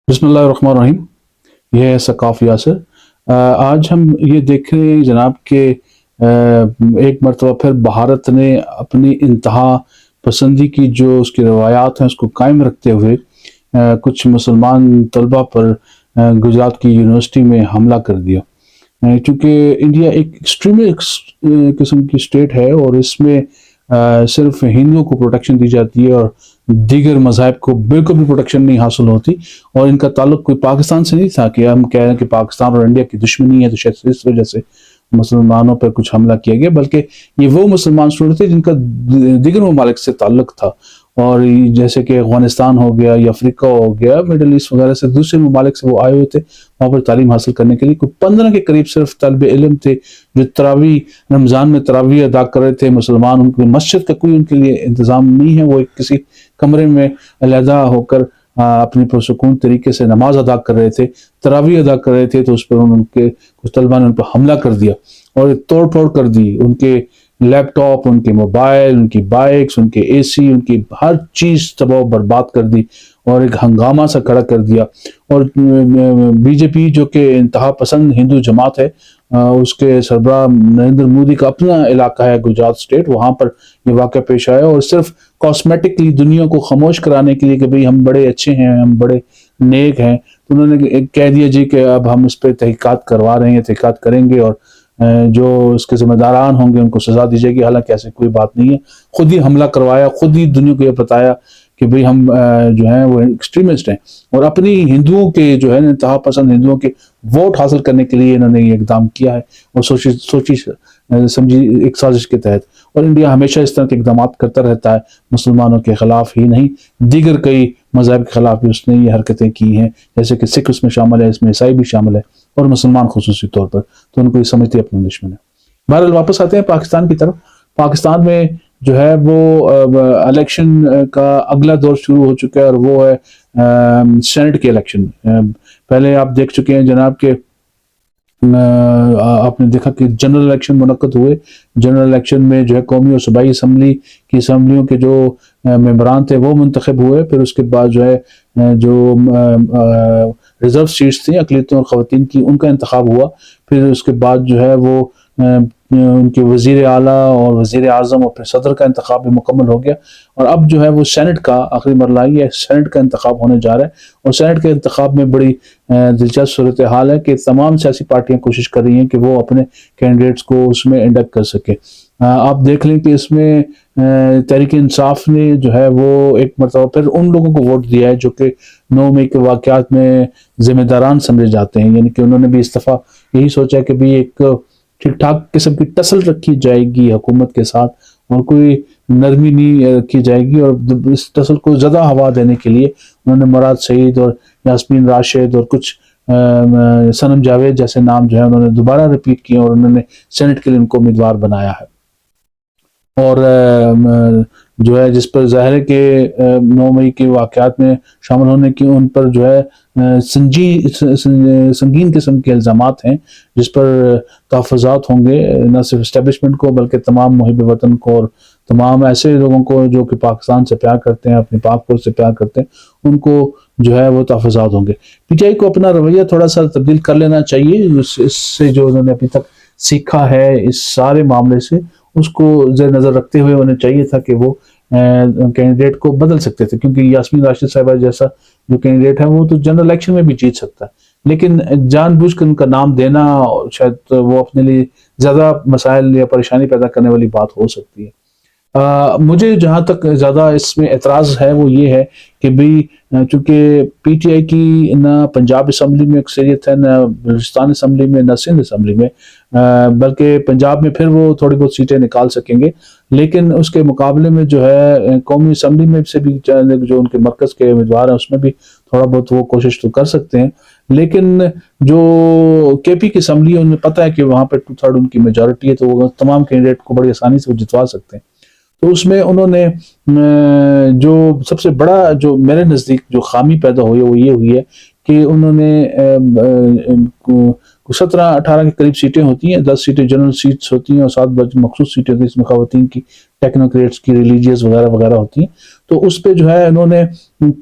بسم اللہ الرحمن الرحیم. یہ ہے ثقاف یاسر. آج ہم یہ دیکھ رہے ہیں جناب کہ ایک مرتبہ پھر بھارت نے اپنی انتہا پسندی کی جو اس کی روایات ہیں اس کو قائم رکھتے ہوئے کچھ مسلمان طلبہ پر گجرات کی یونیورسٹی میں حملہ کر دیا. چونکہ انڈیا ایک ایکسٹریم قسم کی اسٹیٹ ہے اور اس میں صرف ہندوؤں کو پروٹیکشن دی جاتی ہے اور دیگر مذاہب کو بالکل بھی پروٹیکشن نہیں حاصل ہوتی. اور ان کا تعلق کوئی پاکستان سے نہیں تھا کہ ہم کہہ رہے ہیں کہ پاکستان اور انڈیا کی دشمنی ہے تو شاید اس وجہ سے مسلمانوں پر کچھ حملہ کیا گیا، بلکہ یہ وہ مسلمان اسٹوڈنٹ تھے جن کا دیگر ممالک سے تعلق تھا. اور جیسے کہ افغانستان ہو گیا یا افریقہ ہو گیا، مڈل ایسٹ وغیرہ سے دوسرے ممالک سے وہ آئے ہوئے تھے وہاں پر تعلیم حاصل کرنے کے لیے. کوئی 15 کے قریب صرف طالب علم تھے جو تراویح رمضان میں تراویح ادا کر رہے تھے. مسلمان ان کی مسجد کا کوئی ان کے لیے انتظام نہیں ہے، وہ ایک کسی کمرے میں علیحدہ ہو کر اپنی پرسکون طریقے سے نماز ادا کر رہے تھے، تراویح ادا کر رہے تھے. تو اس پر ان کے کچھ طلبہ نے ان پر حملہ کر دیا اور توڑ پھوڑ کر دی. ان کے لیپ ٹاپ، ان کے موبائل، ان کی بائکس، ان کے اے سی، ان کی ہر چیز تباہ و برباد کر دی اور ایک ہنگامہ سا کھڑا کر دیا. اور بی جے پی جو کہ انتہا پسند ہندو جماعت ہے، اس کے سربراہ نریندر مودی کا اپنا علاقہ ہے گجرات اسٹیٹ، وہاں پر یہ واقعہ پیش آیا. اور صرف کاسمیٹکلی دنیا کو خاموش کرانے کے لیے کہ بھئی ہم بڑے اچھے ہیں، ہم بڑے نیک ہیں، تو انہوں نے کہہ دیا جی کہ اب ہم اس پہ تحقیقات کروا رہے ہیں، تحقیقات کریں گے اور جو اس کے ذمہ داران ہوں گے ان کو سزا دی جائے گی. حالانکہ ایسے کوئی بات نہیں ہے. خود ہی حملہ کروایا، خود ہی دنیا کو یہ بتایا کہ بھئی ہم جو ہیں وہ ایکسٹریمسٹ ہیں، اور اپنی ہندوؤں کے جو ہے انتہا پسند ہندوؤں کے ووٹ حاصل کرنے کے لیے انہوں نے یہ اقدام کیا ہے اور سوچی سمجھی ایک سازش کے تحت. اور انڈیا ہمیشہ اس طرح کے اقدامات کرتا رہتا ہے، مسلمانوں کے خلاف ہی نہیں دیگر کئی مذاہب کے خلاف بھی اس نے یہ حرکتیں کی ہیں، جیسے کہ سکھ اس میں شامل ہے، اس میں عیسائی بھی شامل ہے اور مسلمان خصوصی طور پر، تو ان کو یہ سمجھتے اپنے دشمن ہے. بہرحال واپس آتے ہیں پاکستان کی طرف. پاکستان میں جو ہے وہ الیکشن کا اگلا دور شروع ہو چکا ہے اور وہ ہے سینٹ کے الیکشن. پہلے آپ دیکھ چکے ہیں جناب کہ آپ نے دیکھا کہ جنرل الیکشن منعقد ہوئے. جنرل الیکشن میں جو ہے قومی اور صوبائی اسمبلی کی اسمبلیوں کے جو ممبران تھے وہ منتخب ہوئے. پھر اس کے بعد جو ہے جو ریزرو سیٹس تھیں اقلیتوں اور خواتین کی، ان کا انتخاب ہوا. پھر اس کے بعد جو ہے وہ ان کے وزیر اعلیٰ اور وزیر اعظم اور پھر صدر کا انتخاب بھی مکمل ہو گیا. اور اب جو ہے وہ سینٹ کا آخری مرحلہ یہ سینٹ کا انتخاب ہونے جا رہا ہے. اور سینٹ کے انتخاب میں بڑی دلچسپ صورتحال ہے کہ تمام سیاسی پارٹیاں کوشش کر رہی ہیں کہ وہ اپنے کینڈیڈیٹس کو اس میں انڈکٹ کر سکیں. آپ دیکھ لیں کہ اس میں تحریک انصاف نے جو ہے وہ ایک مرتبہ پھر ان لوگوں کو ووٹ دیا ہے جو کہ 9 مئی کے واقعات میں ذمہ داران سمجھے جاتے ہیں. یعنی کہ انہوں نے بھی اس دفعہ یہی سوچا کہ بھی ایک ٹھیک ٹھاک قسم کی ٹسل رکھی جائے گی حکومت کے ساتھ اور کوئی نرمی نہیں رکھی جائے گی. اور اس ٹسل کو زیادہ ہوا دینے کے لیے انہوں نے مراد سعید اور یاسمین راشد اور کچھ صنم جاوید جیسے نام جو ہے انہوں نے دوبارہ ریپیٹ کیے اور انہوں نے سینٹ کے لیے ان کو امیدوار بنایا ہے. اور جو ہے جس پر ظاہر ہے کہ 9 مئی کے واقعات میں شامل ہونے کی ان پر جو ہے سنگین قسم کے الزامات ہیں جس پر تحفظات ہوں گے نہ صرف اسٹیبلشمنٹ کو بلکہ تمام محب وطن کو اور تمام ایسے لوگوں کو جو کہ پاکستان سے پیار کرتے ہیں، اپنے پاک فوج سے پیار کرتے ہیں، ان کو جو ہے وہ تحفظات ہوں گے. پی ٹی آئی کو اپنا رویہ تھوڑا سا تبدیل کر لینا چاہیے. اس سے جو انہوں نے ابھی تک سیکھا ہے اس سارے معاملے سے، اس کو زیر نظر رکھتے ہوئے انہیں چاہیے تھا کہ وہ کینڈیڈیٹ کو بدل سکتے تھے. کیونکہ یاسمین راشد صاحبہ جیسا جو کینڈیڈیٹ ہے وہ تو جنرل الیکشن میں بھی جیت سکتا ہے، لیکن جان بوجھ کر ان کا نام دینا شاید وہ اپنے لیے زیادہ مسائل یا پریشانی پیدا کرنے والی بات ہو سکتی ہے. مجھے جہاں تک زیادہ اس میں اعتراض ہے وہ یہ ہے کہ بھی چونکہ پی ٹی آئی کی نہ پنجاب اسمبلی میں اکثریت ہے، نہ بلوچستان اسمبلی میں، نہ سندھ اسمبلی میں، بلکہ پنجاب میں پھر وہ تھوڑی بہت سیٹیں نکال سکیں گے. لیکن اس کے مقابلے میں جو ہے قومی اسمبلی میں سے بھی جو ان کے مرکز کے امیدوار ہیں اس میں بھی تھوڑا بہت وہ کوشش تو کر سکتے ہیں. لیکن جو کے پی کی اسمبلی ہے انہیں پتہ ہے کہ وہاں پہ 2/3 ان کی میجورٹی ہے، تو وہ تمام کینڈیڈیٹ کو بڑی آسانی سے وہ جتوا سکتے ہیں. تو اس میں انہوں نے جو سب سے بڑا جو میرے نزدیک جو خامی پیدا ہوئی ہے وہ یہ ہوئی ہے کہ انہوں نے 17-18 کے قریب سیٹیں ہوتی ہیں، 10 سیٹیں جنرل سیٹس ہوتی ہیں اور 7 مخصوص سیٹیں ہوتی ہیں، اس میں خواتین کی، ٹیکنوکریٹس کی، ریلیجیس وغیرہ وغیرہ ہوتی ہیں. تو اس پہ جو ہے انہوں نے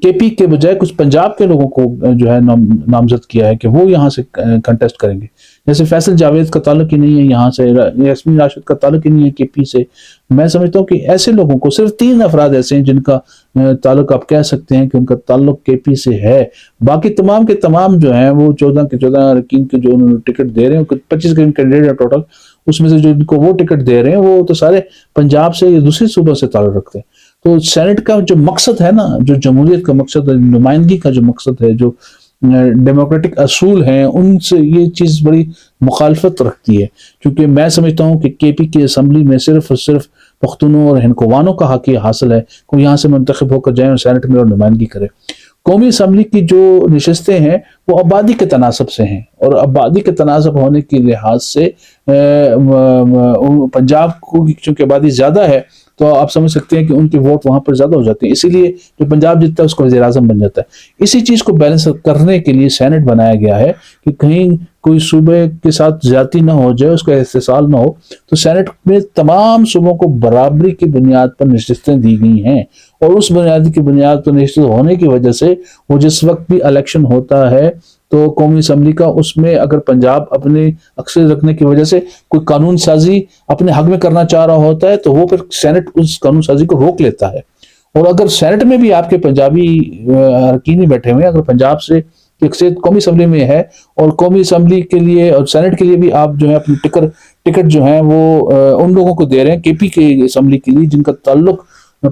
کے پی کے بجائے کچھ پنجاب کے لوگوں کو جو ہے نامزد کیا ہے کہ وہ یہاں سے کنٹیسٹ کریں گے. جیسے فیصل جاوید کا تعلق ہی نہیں ہے یہاں سے، یاسمین راشد کا تعلق ہی نہیں ہے کے پی سے. میں سمجھتا ہوں کہ ایسے لوگوں کو، صرف 3 افراد ایسے ہیں جن کا تعلق آپ کہہ سکتے ہیں کہ ان کا تعلق کے پی سے ہے. باقی تمام کے تمام جو ہیں وہ 14 کے 14 اراکین کے جو انہوں نے ٹکٹ دے رہے ہیں، 25 کینڈیڈیٹ ہے ٹوٹل، اس میں سے جو ان کو وہ ٹکٹ دے رہے ہیں وہ تو سارے پنجاب سے یا دوسرے صوبوں سے تعلق رکھتے ہیں. تو سینٹ کا جو مقصد ہے نا، جو جمہوریت کا مقصد ہے، نمائندگی کا جو مقصد ہے، جو ڈیموکریٹک اصول ہیں، ان سے یہ چیز بڑی مخالفت رکھتی ہے. کیونکہ میں سمجھتا ہوں کہ کے پی کی اسمبلی میں صرف اور صرف پختونوں اور ہندکوانوں کا حق حاصل ہے کہ یہاں سے منتخب ہو کر جائیں اور سینٹ میں اور نمائندگی کرے. قومی اسمبلی کی جو نشستیں ہیں وہ آبادی کے تناسب سے ہیں، اور آبادی کے تناسب ہونے کے لحاظ سے پنجاب کو چونکہ آبادی زیادہ ہے تو آپ سمجھ سکتے ہیں کہ ان کے ووٹ وہاں پر زیادہ ہو جاتے ہیں، اسی لیے جو پنجاب جیتتا ہے اس کو وزیر اعظم بن جاتا ہے. اسی چیز کو بیلنس کرنے کے لیے سینٹ بنایا گیا ہے کہ کہیں کوئی صوبے کے ساتھ زیادتی نہ ہو جائے، اس کا استحصال نہ ہو. تو سینٹ میں تمام صوبوں کو برابری کی بنیاد پر نشستیں دی گئی ہیں، اور اس بنیادی کی بنیاد پر نشست ہونے کی وجہ سے وہ جس وقت بھی الیکشن ہوتا ہے تو قومی اسمبلی کا، اس میں اگر پنجاب اپنے اکثریت رکھنے کی وجہ سے کوئی قانون سازی اپنے حق میں کرنا چاہ رہا ہوتا ہے تو وہ پھر سینٹ اس قانون سازی کو روک لیتا ہے. اور اگر سینٹ میں بھی آپ کے پنجابی اراکین بیٹھے ہوئے ہیں، اگر پنجاب سے اکثریت قومی اسمبلی میں ہے اور قومی اسمبلی کے لیے اور سینٹ کے لیے بھی آپ جو ہے اپنی ٹکٹ جو ہیں وہ ان لوگوں کو دے رہے ہیں کے پی کے اسمبلی کے لیے جن کا تعلق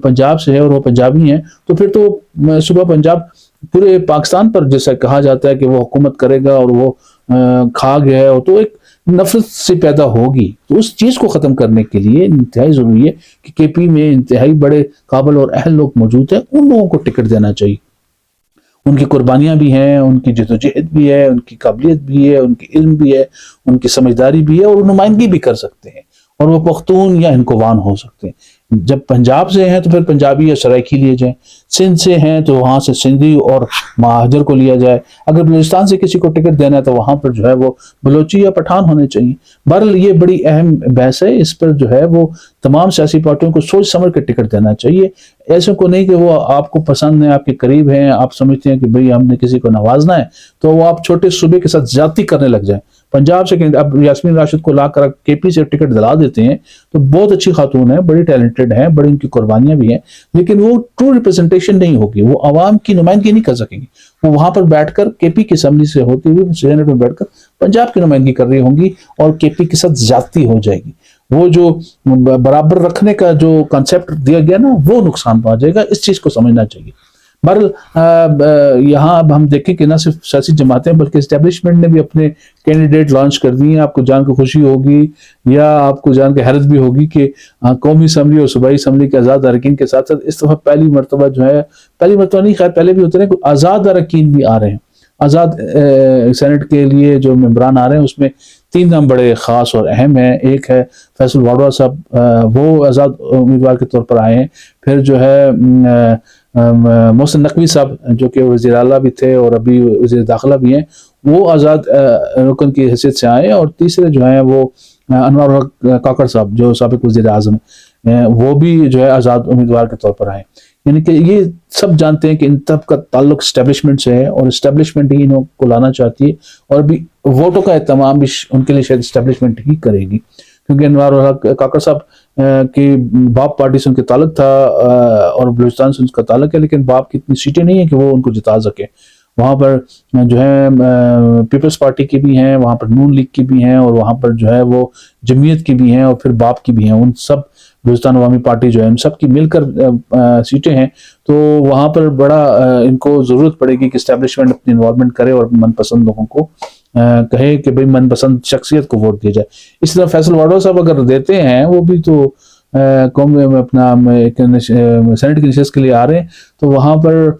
پنجاب سے ہے اور وہ پنجابی ہیں، تو پھر تو صوبہ پنجاب پورے پاکستان پر جیسا کہا جاتا ہے کہ وہ حکومت کرے گا اور وہ کھا گیا ہے، تو ایک نفرت سے پیدا ہوگی. تو اس چیز کو ختم کرنے کے لیے انتہائی ضروری ہے کہ کے پی میں انتہائی بڑے قابل اور اہل لوگ موجود ہیں، ان لوگوں کو ٹکٹ دینا چاہیے. ان کی قربانیاں بھی ہیں، ان کی جدوجہد بھی ہے، ان کی قابلیت بھی ہے، ان کی علم بھی ہے، ان کی سمجھداری بھی ہے، اور نمائندگی بھی کر سکتے ہیں، اور وہ پختون یا ہندکوان ہو سکتے ہیں. جب پنجاب سے ہیں تو پھر پنجابی یا سرائکی لیے جائیں، سندھ سے ہیں تو وہاں سے سندھی اور مہاجر کو لیا جائے، اگر بلوچستان سے کسی کو ٹکٹ دینا ہے تو وہاں پر جو ہے وہ بلوچی یا پٹھان ہونے چاہیے. بہرحال یہ بڑی اہم بحث ہے، اس پر جو ہے وہ تمام سیاسی پارٹیوں کو سوچ سمجھ کے ٹکٹ دینا چاہیے. ایسے کو نہیں کہ وہ آپ کو پسند ہیں، آپ کے قریب ہیں، آپ سمجھتے ہیں کہ بھئی ہم نے کسی کو نوازنا ہے تو وہ آپ چھوٹے صوبے کے ساتھ زیادتی کرنے لگ جائیں. پنجاب سے اب یاسمین راشد کو لا کر کے پی سے ٹکٹ دلا دیتے ہیں تو بہت اچھی خاتون ہے، بڑی ٹیلنٹڈ ہیں، بڑی ان کی قربانیاں بھی ہیں، لیکن وہ ٹرو ریپرزنٹیشن نہیں ہوگی، وہ عوام کی نمائندگی نہیں کر سکیں گی. وہ وہاں پر بیٹھ کر کے پی کی اسمبلی سے ہوتے ہوئے سینٹ میں بیٹھ کر پنجاب کی نمائندگی کر رہی ہوں گی، اور کے پی کے ساتھ زیادتی ہو جائے گی. وہ جو برابر رکھنے کا جو کانسیپٹ دیا گیا نا وہ نقصان پہنچ جائے گا. اس چیز کو سمجھنا چاہیے. بہرحال یہاں اب ہم دیکھیں کہ نہ صرف سیاسی جماعتیں بلکہ اسٹیبلشمنٹ نے بھی اپنے کینڈیڈیٹ لانچ کر دیے ہیں. آپ کو جان کو خوشی ہوگی یا آپ کو جان کے حیرت بھی ہوگی کہ قومی اسمبلی اور صوبائی اسمبلی کے آزاد اراکین کے ساتھ ساتھ اس دفعہ پہلی مرتبہ جو ہے، پہلی مرتبہ نہیں، خیر پہلے بھی ہوتے رہے، آزاد اراکین بھی آ رہے ہیں. آزاد سینٹ کے لیے جو ممبران آ رہے ہیں اس میں 3 نام بڑے خاص اور اہم ہیں. ایک ہے فیصل واڈوا صاحب، وہ آزاد امیدوار کے طور پر آئے ہیں. پھر جو ہے محسن نقوی صاحب جو کہ وزیر اعلیٰ بھی تھے اور ابھی وزیر داخلہ بھی ہیں، وہ آزاد رکن کی حیثیت سے آئے. اور تیسرے جو ہیں وہ انوار الحق کاکڑ صاحب جو سابق وزیر اعظم ہیں، وہ بھی جو ہے آزاد امیدوار کے طور پر آئے. یعنی کہ یہ سب جانتے ہیں کہ ان سب کا تعلق اسٹیبلشمنٹ سے ہے اور اسٹیبلشمنٹ ہی انہوں کو لانا چاہتی ہے، اور ابھی ووٹوں کا اہتمام بھی ان کے لیے شاید اسٹیبلشمنٹ ہی کرے گی. کیونکہ انوار الحق کاکڑ صاحب کی باپ پارٹی سے ان کے تعلق تھا اور بلوچستان سے ان کا تعلق ہے، لیکن باپ کی اتنی سیٹیں نہیں ہیں کہ وہ ان کو جتا سکے. وہاں پر جو ہے پیپلز پارٹی کی بھی ہیں، وہاں پر نون لیگ کی بھی ہیں، اور وہاں پر جو ہے وہ جمعیت کی بھی ہیں، اور پھر باپ کی بھی ہیں. ان سب بلوچستان عوامی پارٹی جو ہے ان سب کی مل کر سیٹیں ہیں. تو وہاں پر بڑا ان کو ضرورت پڑے گی کہ اسٹیبلشمنٹ اپنی انوالومنٹ کرے اور من پسند لوگوں کو کہے کہ بھئی من پسند شخصیت کو ووٹ دیا جائے. اسی طرح فیصل واڈوا صاحب اگر دیتے ہیں، وہ بھی تو قوم میں اپنا سینٹ کی نشست کے لیے آ رہے ہیں، تو وہاں پر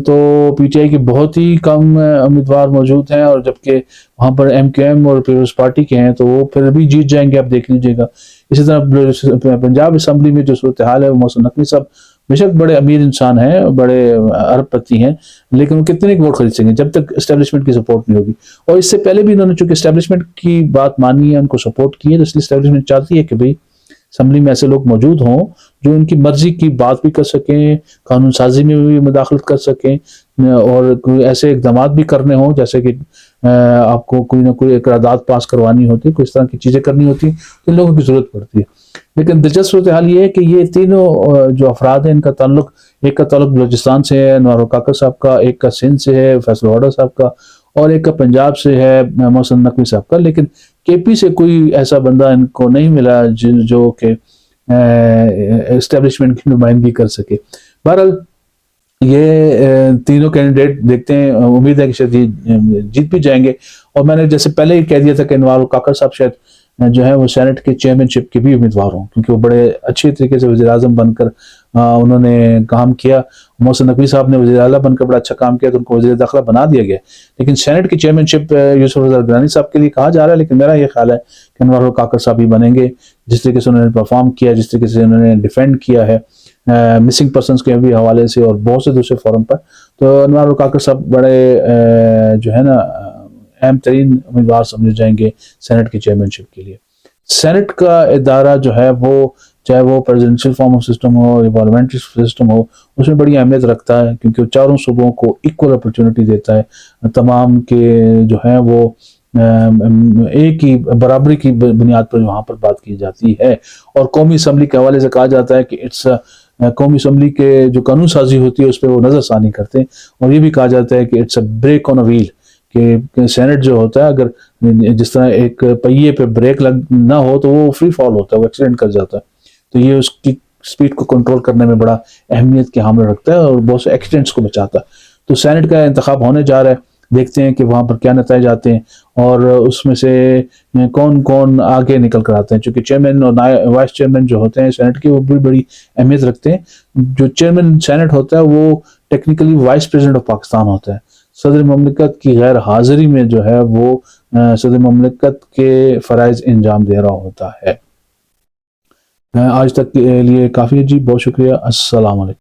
تو پی ٹی آئی کے بہت ہی کم امیدوار موجود ہیں، اور جبکہ وہاں پر ایم کیو ایم اور پیپلز پارٹی کے ہیں تو وہ پھر بھی جیت جائیں گے، آپ دیکھ لیجئے گا. اسی طرح پنجاب اسمبلی میں جو صورتحال ہے وہ محسن نقوی صاحب بے شک بڑے امیر انسان ہیں، بڑے ارب پتی ہیں، لیکن وہ کتنے ووٹ خرید سکیں جب تک اسٹیبلشمنٹ کی سپورٹ نہیں ہوگی. اور اس سے پہلے بھی انہوں نے چونکہ اسٹیبلشمنٹ کی بات مانی ہے، ان کو سپورٹ کی ہے، تو اس لیے اسٹیبلشمنٹ چاہتی ہے کہ بھئی اسمبلی میں ایسے لوگ موجود ہوں جو ان کی مرضی کی بات بھی کر سکیں، قانون سازی میں بھی مداخلت کر سکیں، اور کوئی ایسے اقدامات بھی کرنے ہوں جیسے کہ آپ کو کوئی نہ کوئی قرارداد پاس کروانی ہوتی، کوئی اس طرح کی چیزیں کرنی ہوتی، تو ان لوگوں کی ضرورت پڑتی ہے. لیکن دلچسپ صورتحال یہ ہے کہ یہ تینوں جو افراد ہیں، ان کا تعلق، ایک کا تعلق بلوچستان سے ہے انوار کاکڑ صاحب کا، ایک کا سندھ سے ہے فیصل واڈا صاحب کا، اور ایک کا پنجاب سے ہے محسن نقوی صاحب کا. لیکن کے پی سے کوئی ایسا بندہ ان کو نہیں ملا جو کہ اسٹیبلشمنٹ کی نمائندگی کر سکے. بہرحال یہ تینوں کینڈیڈیٹ دیکھتے ہیں، امید ہے کہ شاید جیت بھی جائیں گے. اور میں نے جیسے پہلے ہی کہہ دیا تھا کہ انوار کاکڑ صاحب شاید جو ہے وہ سینٹ کے چیئرمین شپ کے بھی امیدوار ہوں، کیونکہ وہ بڑے اچھے طریقے سے وزیر اعظم بن کر انہوں نے کام کیا. محسن نقوی صاحب نے وزیر اعلیٰ بن کر بڑا اچھا کام کیا تو ان کو وزیر داخلہ بنا دیا گیا. لیکن سینٹ کی چیئرمین شپ یوسف رضا گیلانی صاحب کے لیے کہا جا رہا ہے، لیکن میرا یہ خیال ہے کہ انوار کاکڑ صاحب ہی بنیں گے. جس طریقے سے انہوں نے پرفارم کیا، جس طریقے سے انہوں نے ڈیفینڈ کیا ہے مسنگ پرسنس کے بھی حوالے سے اور بہت سے دوسرے فورم پر، تو انوار کاکڑ صاحب بڑے جو ہے نا اہم ترین امیدوار سمجھے جائیں گے سینٹ کی چیئرمین شپ کے لیے. سینٹ کا ادارہ جو ہے وہ چاہے وہ پریزیڈنشل فارم آف سسٹم ہو یا پارلیمنٹری سسٹم ہو، اس میں بڑی اہمیت رکھتا ہے، کیونکہ وہ چاروں صوبوں کو ایکول اپرچونٹی دیتا ہے. تمام کے جو ہیں وہ ایک ہی برابری کی بنیاد پر وہاں پر بات کی جاتی ہے. اور قومی اسمبلی کے حوالے سے کہا جاتا ہے کہ قومی اسمبلی کے جو قانون سازی ہوتی ہے اس پہ وہ نظر ثانی کرتے ہیں. اور یہ بھی کہا جاتا ہے کہ it's a brake on a wheel, کہ سینٹ جو ہوتا ہے اگر جس طرح ایک پہیے پہ بریک نہ ہو تو وہ فری فال ہوتا ہے، وہ ایکسیڈنٹ کر جاتا ہے. تو یہ اس کی سپیڈ کو کنٹرول کرنے میں بڑا اہمیت کے حامل رکھتا ہے اور بہت سے ایکسیڈنٹس کو بچاتا ہے. تو سینٹ کا انتخاب ہونے جا رہا ہے، دیکھتے ہیں کہ وہاں پر کیا نتائج آتے ہیں اور اس میں سے کون کون آگے نکل کر آتے ہیں. چونکہ چیئرمین اور وائس چیئرمین جو ہوتے ہیں سینٹ کے، وہ بھی بڑی اہمیت رکھتے ہیں. جو چیئرمین سینٹ ہوتا ہے وہ technically vice president of Pakistan ہوتا ہے. صدر مملکت کی غیر حاضری میں جو ہے وہ صدر مملکت کے فرائض انجام دے رہا ہوتا ہے. آج تک کے لیے کافی جی، بہت شکریہ. السلام علیکم.